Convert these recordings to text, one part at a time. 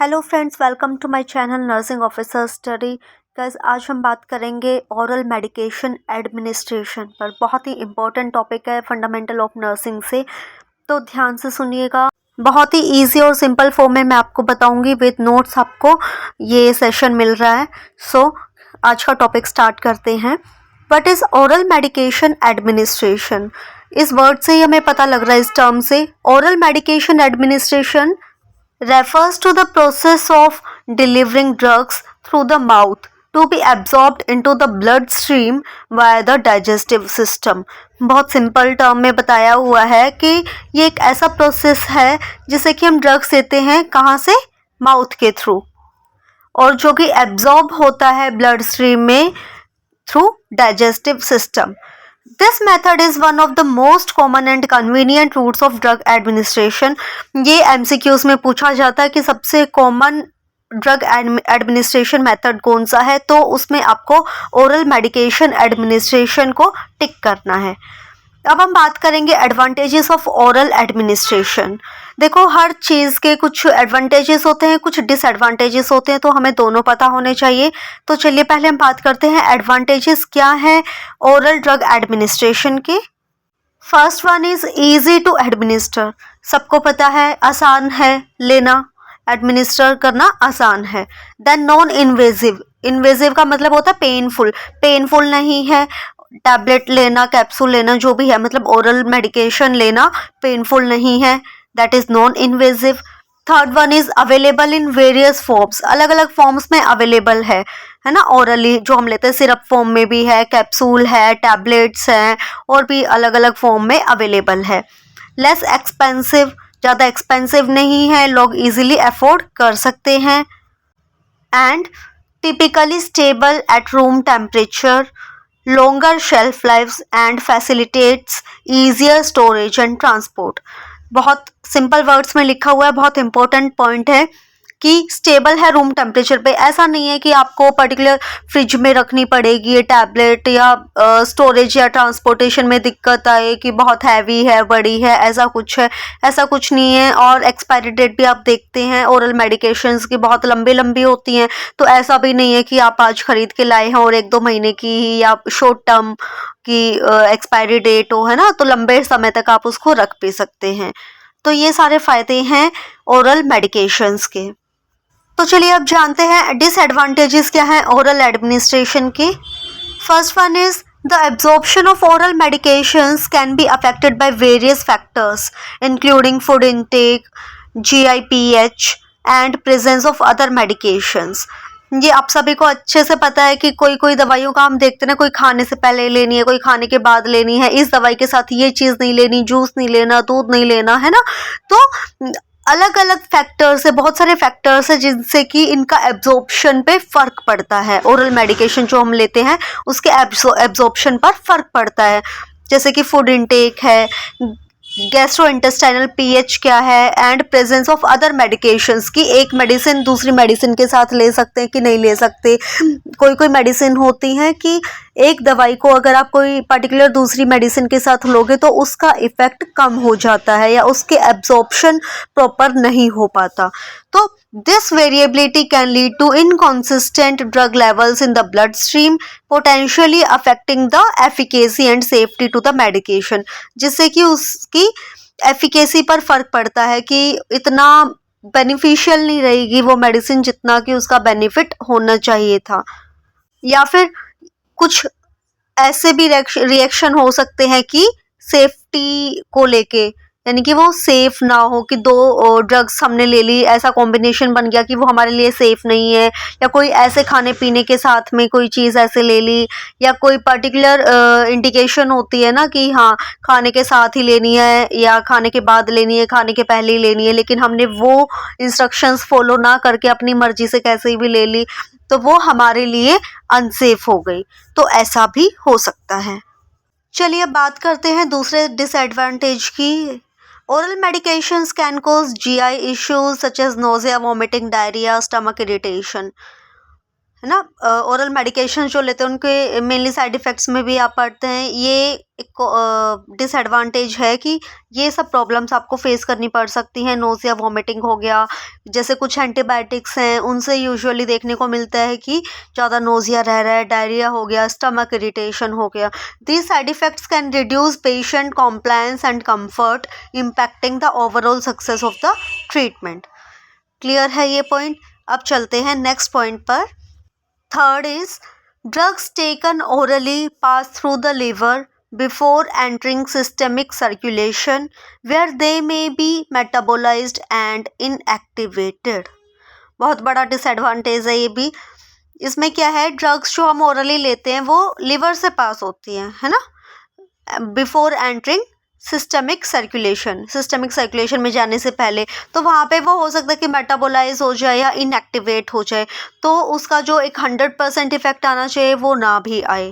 Hello friends, welcome to my channel nursing officer study. Guys, आज हम बात करेंगे ओरल मेडिकेशन एडमिनिस्ट्रेशन पर। बहुत ही इम्पोर्टेंट टॉपिक है फंडामेंटल ऑफ नर्सिंग से, तो ध्यान से सुनिएगा। बहुत ही इजी और सिंपल फॉर्म में मैं आपको बताऊंगी, विद नोट्स आपको ये सेशन मिल रहा है। आज का टॉपिक स्टार्ट करते हैं। What is oral medication administration? इस वर्ड से ही हमें पता लग रहा है, इस टर्म से। Oral medication administration refers to the process of delivering drugs through the mouth to be absorbed into the bloodstream via the digestive system। बहुत सिंपल टर्म में बताया हुआ है कि ये एक ऐसा प्रोसेस है जिसे कि हम ड्रग्स देते हैं, कहाँ से? माउथ के थ्रू, और जो कि एब्जॉर्ब होता है ब्लड स्ट्रीम में through digestive system. This method is one of the most common and convenient routes of drug administration। ये MCQs में पूछा जाता है कि सबसे कॉमन ड्रग एडमिनिस्ट्रेशन मेथड कौन सा है, तो उसमें आपको ओरल मेडिकेशन एडमिनिस्ट्रेशन को टिक करना है। अब हम बात करेंगे एडवांटेजेस ऑफ ओरल एडमिनिस्ट्रेशन। देखो, हर चीज़ के कुछ एडवांटेजेस होते हैं, कुछ डिसएडवांटेजेस होते हैं, तो हमें दोनों पता होने चाहिए। तो चलिए पहले हम बात करते हैं एडवांटेजेस क्या है ओरल ड्रग एडमिनिस्ट्रेशन के। First one is easy to administer. सबको पता है, आसान है लेना, एडमिनिस्टर करना आसान है। Then non invasive. इन्वेजिव का मतलब होता है पेनफुल। पेनफुल नहीं है। टैबलेट लेना, कैप्सूल लेना, जो भी है, मतलब ओरल मेडिकेशन लेना पेनफुल नहीं है, that is non invasive. Third one is available in various forms. अलग अलग फॉर्म्स में अवेलेबल है ना। ओरली जो हम लेते हैं, सिरप फॉर्म में भी है, कैप्सूल है, टैबलेट्स हैं, और भी अलग अलग फॉर्म में अवेलेबल है। लेस एक्सपेंसिव, ज़्यादा एक्सपेंसिव नहीं है, लोग इजीली अफोर्ड कर सकते हैं। And typically stable at room temperature, longer shelf lives and facilitates easier storage and transport। बहुत सिंपल वर्ड्स में लिखा हुआ है, बहुत इंपॉर्टेंट पॉइंट है कि स्टेबल है रूम टेम्परेचर पे। ऐसा नहीं है कि आपको पर्टिकुलर फ्रिज में रखनी पड़ेगी ये टैबलेट, या स्टोरेज या ट्रांसपोर्टेशन में दिक्कत आए कि बहुत हैवी है, बड़ी है, ऐसा कुछ है। ऐसा कुछ नहीं है। और एक्सपायरी डेट भी आप देखते हैं ओरल मेडिकेशंस की बहुत लंबी लंबी होती हैं, तो ऐसा भी नहीं है कि आप आज खरीद के लाए हैं और 1-2 महीने की ही या शॉर्ट टर्म की एक्सपायरी डेट हो, है ना, तो लंबे समय तक आप उसको रख भी सकते हैं। तो ये सारे फायदे हैं ओरल मेडिकेशंस के। तो चलिए अब जानते हैं डिसएडवांटेजेस क्या हैं ओरल एडमिनिस्ट्रेशन के। First one is the absorption of oral medications can be affected by various factors including food intake, GIPH and presence of other medications. ये आप सभी को अच्छे से पता है कि कोई कोई दवाइयों का हम देखते हैं ना, कोई खाने से पहले लेनी है, कोई खाने के बाद लेनी है, इस दवाई के साथ ये चीज़ नहीं लेनी, जूस नहीं लेना, दूध नहीं लेना, है ना। तो अलग अलग फैक्टर्स है, बहुत सारे फैक्टर्स है जिनसे कि इनका एब्जॉर्प्शन पे फर्क पड़ता है। ओरल मेडिकेशन जो हम लेते हैं उसके एब्जॉर्प्शन पर फर्क पड़ता है, जैसे कि फूड इनटेक है, गैस्ट्रोइंटेस्टाइनल pH क्या है, and presence of other medications की एक मेडिसिन दूसरी मेडिसिन के साथ ले सकते हैं कि नहीं ले सकते। कोई कोई मेडिसिन होती हैं कि एक दवाई को अगर आप कोई पर्टिकुलर दूसरी मेडिसिन के साथ लोगे तो उसका इफेक्ट कम हो जाता है या उसके एब्जॉर्प्शन प्रॉपर नहीं हो पाता। तो this variability can lead to inconsistent drug levels in the blood stream, potentially affecting the efficacy and safety to the medication, जिससे कि उसकी एफिकेसी पर फर्क पड़ता है कि इतना बेनिफिशियल नहीं रहेगी वो मेडिसिन जितना कि उसका बेनिफिट होना चाहिए था। या फिर कुछ ऐसे भी रिएक्शन हो सकते हैं कि सेफ्टी को लेके, यानी कि वो सेफ ना हो, कि दो ड्रग्स हमने ले ली, ऐसा कॉम्बिनेशन बन गया कि वो हमारे लिए सेफ नहीं है, या कोई ऐसे खाने पीने के साथ में कोई चीज़ ऐसे ले ली, या कोई पर्टिकुलर इंडिकेशन होती है ना कि हाँ खाने के साथ ही लेनी है या खाने के बाद लेनी है, खाने के पहले ही लेनी है, लेकिन हमने वो इंस्ट्रक्शंस फॉलो ना करके अपनी मर्जी से कैसे भी ले ली, तो वो हमारे लिए अनसेफ हो गई। तो ऐसा भी हो सकता है। चलिए अब बात करते हैं दूसरे डिसएडवांटेज की। Oral medications can cause GI issues such as nausea, vomiting, diarrhea, stomach irritation। है ना। ओरल मेडिकेशन जो लेते हैं उनके मेनली साइड इफ़ेक्ट्स में भी आप पढ़ते हैं। ये एक डिसएडवांटेज है कि ये सब प्रॉब्लम्स आपको फेस करनी पड़ सकती हैं। नोज़िया, वॉमिटिंग हो गया, जैसे कुछ एंटीबायोटिक्स हैं उनसे यूजुअली देखने को मिलता है कि ज़्यादा नोज़िया रह रहा है, डायरिया हो गया, स्टमक इरिटेशन हो गया। These side effects can reduce patient compliance and comfort, impacting the overall success of the treatment. Clear है ये पॉइंट। अब चलते हैं नेक्स्ट पॉइंट पर। Third is drugs taken orally pass through the liver before entering systemic circulation, where they may be metabolized and inactivated. बहुत बड़ा disadvantage है ये भी। इसमें क्या है, ड्रग्स जो हम ओरली लेते हैं वो लिवर से पास होती हैं, है ना, बिफोर एंटरिंग सिस्टमिक सर्कुलेशन में जाने से पहले। तो वहाँ पे वो हो सकता है कि मेटाबोलाइज हो जाए या इनएक्टिवेट हो जाए, तो उसका जो एक 100% इफेक्ट आना चाहिए वो ना भी आए।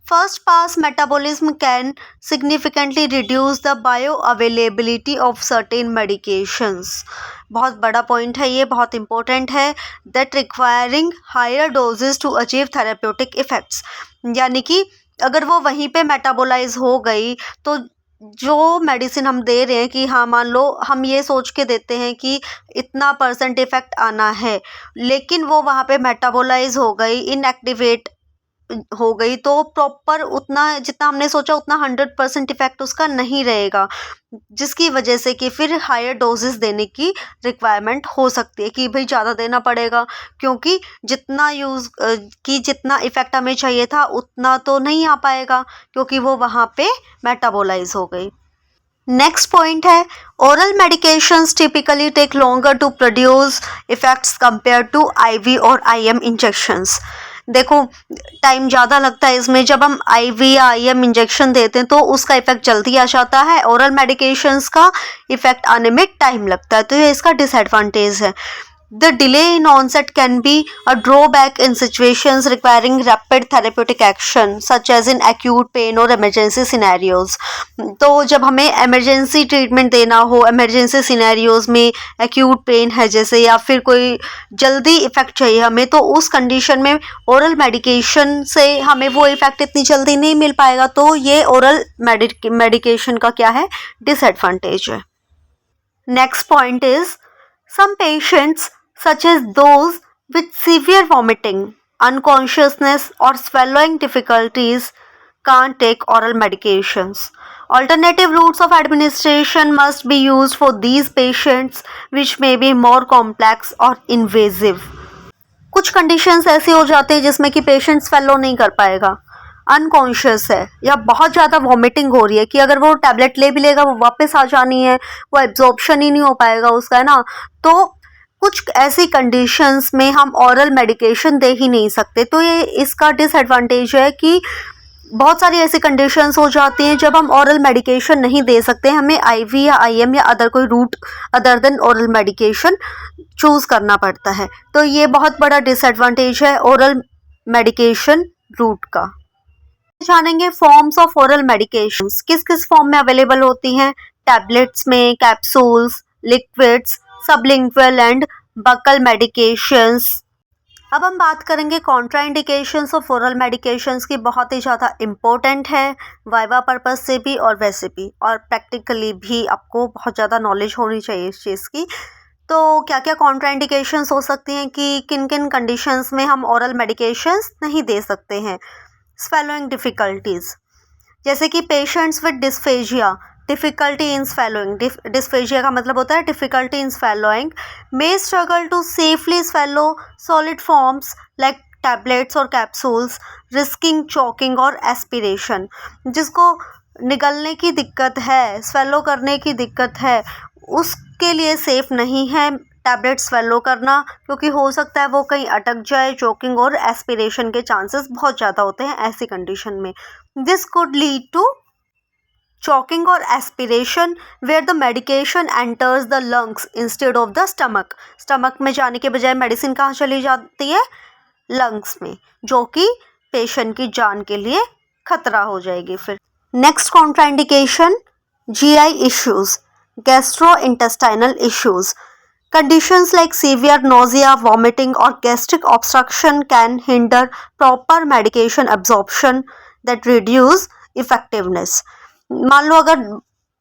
First pass metabolism can significantly reduce the bioavailability of certain medications. बहुत बड़ा पॉइंट है ये, बहुत इंपॉर्टेंट है। That requiring higher doses to achieve therapeutic effects, यानी कि अगर वो वहीं पे मेटाबोलाइज हो गई तो जो मेडिसिन हम दे रहे हैं कि हाँ मान लो हम ये सोच के देते हैं कि इतना % इफेक्ट आना है, लेकिन वो वहाँ पे मेटाबोलाइज हो गई, इनएक्टिवेट हो गई, तो प्रॉपर उतना जितना हमने सोचा उतना 100% इफेक्ट उसका नहीं रहेगा, जिसकी वजह से कि फिर हायर डोजेस देने की रिक्वायरमेंट हो सकती है कि भाई ज़्यादा देना पड़ेगा, क्योंकि जितना इफेक्ट हमें चाहिए था उतना तो नहीं आ पाएगा क्योंकि वो वहाँ पे मेटाबोलाइज हो गई। नेक्स्ट पॉइंट है, oral medications typically take longer to produce effects compare to IV और आईएम इंजेक्शंस। देखो टाइम ज़्यादा लगता है इसमें, जब हम आईवी या आईएम इंजेक्शन देते हैं तो उसका इफेक्ट जल्दी आ जाता है, ओरल मेडिकेशंस का इफेक्ट आने में टाइम लगता है, तो ये इसका डिसएडवांटेज है। The delay in onset can be a drawback in situations requiring rapid therapeutic action, such as in acute pain or emergency scenarios. तो जब हमें emergency treatment देना हो, emergency scenarios में acute pain है जैसे, या फिर कोई जल्दी इफेक्ट चाहिए हमें, तो उस कंडीशन में ओरल मेडिकेशन से हमें वो इफेक्ट इतनी जल्दी नहीं मिल पाएगा, तो ये ओरल मेडिकेशन का क्या है, डिसएडवांटेज है। Next point is, some patients such as those with severe vomiting, unconsciousness or swallowing difficulties can't take oral medications. Alternative routes of administration must be used for these patients, which may be more complex or invasive. कुछ conditions ऐसे हो जाते हैं जिसमें कि patient swallow नहीं कर पाएगा, अनकॉन्शियस है या बहुत ज़्यादा वॉमिटिंग हो रही है कि अगर वो टैबलेट ले भी लेगा वो वापस आ जानी है, वो एब्जॉर्प्शन ही नहीं हो पाएगा उसका, है ना। तो कुछ ऐसी कंडीशंस में हम ऑरल मेडिकेशन दे ही नहीं सकते, तो ये इसका डिसएडवांटेज है कि बहुत सारी ऐसी कंडीशंस हो जाती हैं जब हम ऑरल मेडिकेशन नहीं दे सकते, हमें आईवी या आईएम या अदर कोई route other than oral medication choose करना पड़ता है, तो ये बहुत बड़ा डिसएडवांटेज है ओरल मेडिकेशन रूट का। जानेंगे फॉर्म्स ऑफ ओरल मेडिकेशंस, किस किस फॉर्म में अवेलेबल होती हैं, टैबलेट्स में, capsules, liquids, sublingual and buccal medications. अब हम बात करेंगे कॉन्ट्राइंडिकेशंस ऑफ ओरल मेडिकेशंस की, बहुत ही ज़्यादा इम्पोर्टेंट है वाइवा पर्पस से भी और वैसे भी, और प्रैक्टिकली भी आपको बहुत ज़्यादा नॉलेज होनी चाहिए इस चीज़ की। तो क्या क्या कॉन्ट्राइंडिकेशंस हो सकती हैं कि किन किन कंडीशंस में हम ओरल मेडिकेशंस नहीं दे सकते हैं। स्वेलोइंग डिफ़िकल्टीज़, जैसे कि patients with dysphagia, difficulty in swallowing, dysphagia का मतलब होता है difficulty in swallowing, may struggle to safely swallow solid forms like tablets और कैप्सूल्स, रिस्किंग चॉकिंग और एस्पिरेशन। जिसको निगलने की दिक्कत है, स्वेलो करने की दिक्कत है, उसके लिए सेफ नहीं है टैबलेट स्वेलो करना, क्योंकि हो सकता है वो कहीं अटक जाए, चोकिंग और एस्पिरेशन के चांसेस बहुत ज़्यादा होते हैं ऐसी कंडीशन में। This could lead to choking और aspiration where the medication enters the lungs instead of the stomach. Stomach में जाने के बजाय मेडिसिन कहाँ चली जाती है, लंग्स में, जो कि पेशेंट की जान के लिए खतरा हो जाएगी फिर। Next contraindication, GI issues, gastrointestinal issues. Conditions like severe nausea, vomiting or gastric obstruction can hinder proper medication absorption that reduce effectiveness. मान लो अगर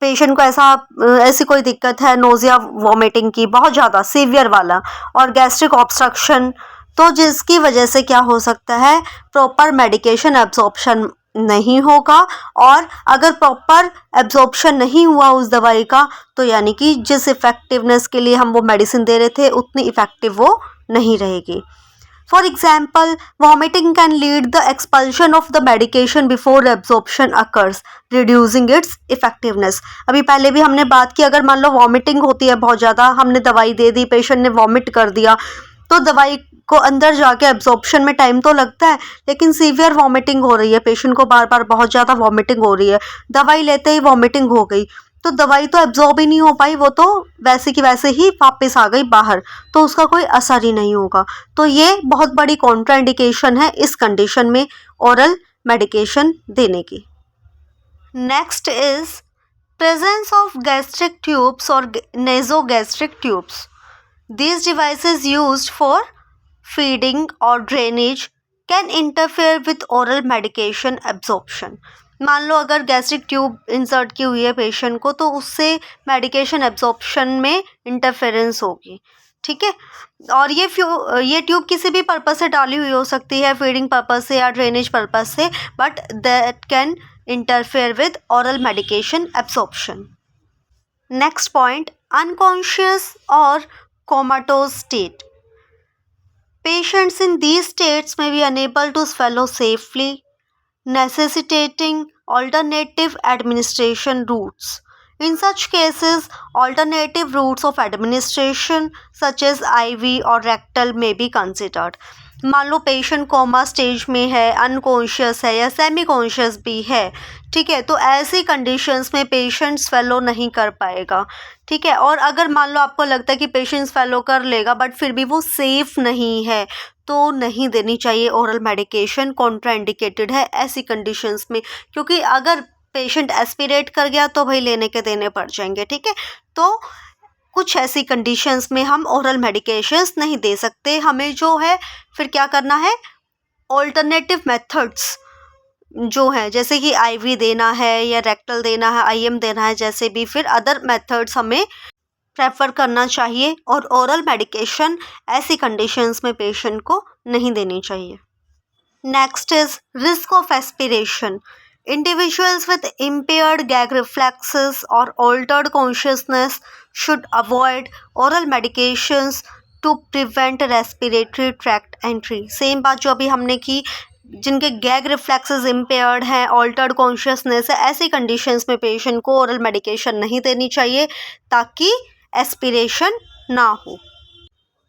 पेशेंट को ऐसी कोई दिक्कत है, नोजिया वॉमिटिंग की बहुत ज़्यादा सीवियर वाला और गैस्ट्रिक ऑब्स्ट्रक्शन, तो जिसकी वजह से क्या हो सकता है, प्रॉपर मेडिकेशन एब्जॉर्प्शन नहीं होगा। और अगर प्रॉपर एब्जॉर्प्शन नहीं हुआ उस दवाई का, तो यानी कि जिस इफ़ेक्टिवनेस के लिए हम वो मेडिसिन दे रहे थे उतनी इफ़ेक्टिव वो नहीं रहेगी। For example, vomiting can lead the expulsion of the medication before absorption occurs, reducing it's effectiveness. अभी पहले भी हमने बात की, अगर मान लो वॉमिटिंग होती है बहुत ज़्यादा, हमने दवाई दे दी, पेशेंट ने वॉमिट कर दिया, तो दवाई को अंदर जाके एब्जॉर्प्शन में टाइम तो लगता है, लेकिन सीवियर वॉमिटिंग हो रही है, पेशेंट को बार बार बहुत ज़्यादा वॉमिटिंग हो रही है, दवाई लेते ही वॉमिटिंग हो गई, तो दवाई तो एब्जॉर्ब ही नहीं हो पाई, वो तो वैसे की वैसे ही वापस आ गई बाहर, तो उसका कोई असर ही नहीं होगा। तो ये बहुत बड़ी कॉन्ट्राइंडिकेशन है इस कंडीशन में ओरल मेडिकेशन देने की। Next is presence of gastric tubes और nasogastric tubes. These devices used for feeding or drainage can interfere with oral medication absorption. मान लो अगर गैस्ट्रिक ट्यूब इंसर्ट की हुई है पेशेंट को, तो उससे मेडिकेशन एब्जॉर्प्शन में इंटरफेरेंस होगी, ठीक है। और ये ट्यूब किसी भी पर्पस से डाली हुई हो सकती है, फीडिंग पर्पस से या ड्रेनेज पर्पस से, but that can interfere with oral medication absorption. Next point, unconscious और comatose state. Patients in these states may be unable to swallow safely, necessitating alternative administration routes. In such cases, alternative routes of administration such as IV or rectal may be considered. मान लो patient coma stage में है, unconscious है या semi conscious भी है, ठीक है, तो ऐसी कंडीशंस में पेशेंट स्वेलो नहीं कर पाएगा, ठीक है। और अगर मान लो आपको लगता है कि पेशेंट स्वेलो कर लेगा बट फिर भी वो सेफ़ नहीं है, तो नहीं देनी चाहिए ओरल मेडिकेशन, कॉन्ट्राइंडिकेटेड है ऐसी कंडीशंस में, क्योंकि अगर पेशेंट एस्पिरेट कर गया तो भाई लेने के देने पड़ जाएंगे, ठीक है। तो कुछ ऐसी कंडीशंस में हम ओरल मेडिकेशंस नहीं दे सकते, हमें जो है फिर क्या करना है, ऑल्टरनेटिव मेथड्स जो है, जैसे कि आईवी देना है या रेक्टल देना है, आईएम देना है, जैसे भी फिर अदर मेथड्स हमें प्रेफर करना चाहिए, और ओरल मेडिकेशन ऐसी कंडीशंस में पेशेंट को नहीं देनी चाहिए। Next is risk of aspiration. Individuals with impaired gag reflexes or altered consciousness should avoid oral medications to prevent respiratory tract entry. Same बात जो अभी हमने की, जिनके गैग रिफ्लेक्सेस इम्पेयर्ड हैं, ऑल्टर्ड कॉन्शियसनेस है, ऐसी कंडीशंस में पेशेंट को ओरल मेडिकेशन नहीं देनी चाहिए ताकि एस्पिरेशन ना हो।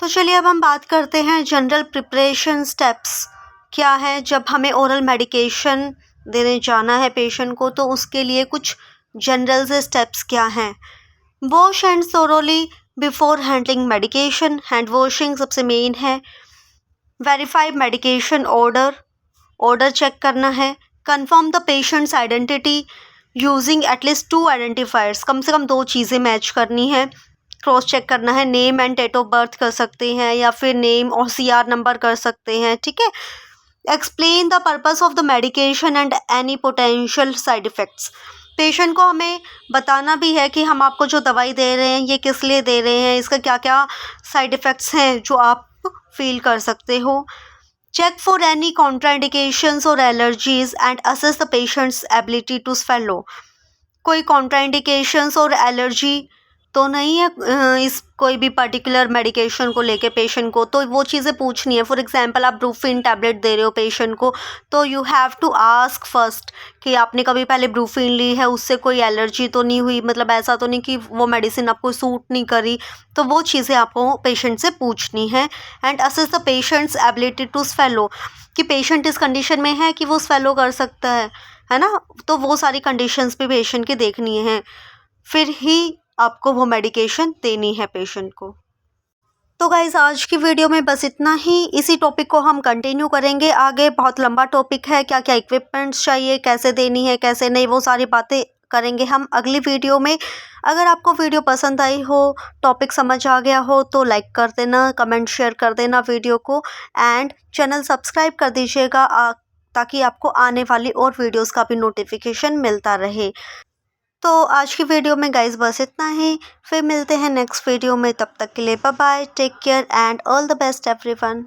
तो चलिए अब हम बात करते हैं जनरल प्रिपरेशन स्टेप्स क्या है जब हमें ओरल मेडिकेशन देने जाना है पेशेंट को, तो उसके लिए कुछ जनरल से स्टेप्स क्या हैं। Wash hands thoroughly before handling medication, hand washing सबसे मेन है। वेरीफाई मेडिकेशन ऑर्डर चेक करना है। Confirm the patient's identity using at least 2 identifiers, कम से कम 2 चीज़ें मैच करनी है। क्रॉस चेक करना है, name and date of birth कर सकते हैं या फिर नेम और CR नंबर कर सकते हैं, ठीक है। Explain the purpose of the medication and any potential side effects. Patient को हमें बताना भी है कि हम आपको जो दवाई दे रहे हैं ये किस लिए दे रहे हैं, इसका क्या क्या साइड इफ़ेक्ट्स हैं जो आप फील कर सकते हो। चेक फॉर एनी कॉन्ट्राइंडिकेशंस और allergies and assess the patient's ability to swallow. कोई कॉन्ट्राइंडिकेशंस और एलर्जी तो नहीं है इस कोई भी पर्टिकुलर मेडिकेशन को लेके पेशेंट को, तो वो चीज़ें पूछनी है। फॉर एग्जांपल आप ब्रूफिन टैबलेट दे रहे हो पेशेंट को, तो you have to ask first कि आपने कभी पहले ब्रूफिन ली है, उससे कोई एलर्जी तो नहीं हुई, मतलब ऐसा तो नहीं कि वो मेडिसिन आपको सूट नहीं करी, तो वो चीज़ें आपको पेशेंट से पूछनी है। And assess the patient's ability to swallow, कि पेशेंट इस कंडीशन में है कि वो स्वेलो कर सकता है ना, तो वो सारी कंडीशंस भी पेशेंट की देखनी है, फिर ही आपको वो मेडिकेशन देनी है पेशेंट को। तो गाइज़ आज की वीडियो में बस इतना ही। इसी टॉपिक को हम कंटिन्यू करेंगे आगे, बहुत लंबा टॉपिक है, क्या क्या इक्विपमेंट्स चाहिए, कैसे देनी है कैसे नहीं, वो सारी बातें करेंगे हम अगली वीडियो में। अगर आपको वीडियो पसंद आई हो, टॉपिक समझ आ गया हो तो लाइक कर देना, कमेंट शेयर कर देना वीडियो को, एंड चैनल सब्सक्राइब कर दीजिएगा ताकि आपको आने वाली और वीडियोस का भी नोटिफिकेशन मिलता रहे। तो आज की वीडियो में गाइस बस इतना ही। फिर मिलते हैं नेक्स्ट वीडियो में, तब तक के लिए bye bye, take care and all the best everyone.